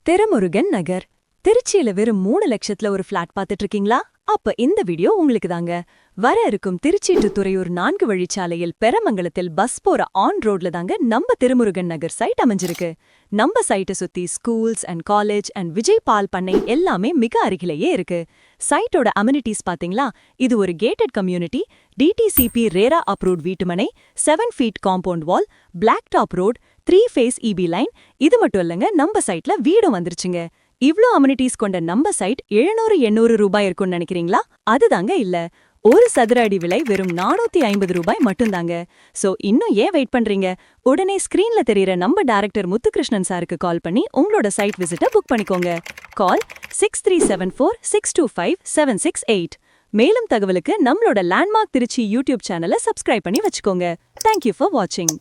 திருமுருகன் நகர் திருச்சியில வெறும் 3 லட்சத்துல ஒரு பிளாட் பாத்துட்டு இருக்கீங்களா? அப்ப இந்த வீடியோ உங்களுக்கு தாங்க. வர இருக்கும் திருச்சி டு துறையூர் 4 வழிச்சாலையில் பெரமங்கலத்தில் பஸ் போற ஆன் ரோட்ல தாங்க நம்ம திருமுருகன் நகர் சைட் அமைஞ்சிருக்கு. நம்ம சைட்டை சுத்தி schools and college and Vijay பால் பண்ணை எல்லாமே மிக அருகிலேயே இருக்கு. சைட்டோட அம்யூனிட்டிஸ் பாத்தீங்களா? இது ஒரு gated community, DTCP RERA approved வீட்டுமனை, 7 feet compound wall, black top road, 3 phase EB line. இது மட்டும் இல்லங்க, நம்ம சைட்ல வீடும் வந்துருச்சுங்க. இவ்ளோ அம்யூனிட்டிஸ் கொண்ட நம்ம சைட் 700-800 ரூபாய் இருக்கும்னு நினைக்கிறீங்களா? அதுதாங்க இல்ல. ஒரு சதுர அடி விலை வெறும் 450 ரூபாய் மட்டும்தாங்க. சோ இன்னும் ஏன் வெயிட் பண்றீங்க? உடனே ஸ்கிரீன்ல தெரியற நம்ம டைரக்டர் முத்துகிருஷ்ணன் சாருக்கு கால் பண்ணி உங்களோட சைட் விசிட்ட புக் பண்ணிக்கோங்க. கால் 6374625768. மேலும் தகவலுக்கு நம்மளோட லேண்ட்மார்க் திருச்சி யூடியூப் சேனலை சப்ஸ்கிரைப் பண்ணி வச்சுக்கோங்க. தேங்க்யூ ஃபார் வாட்சிங்.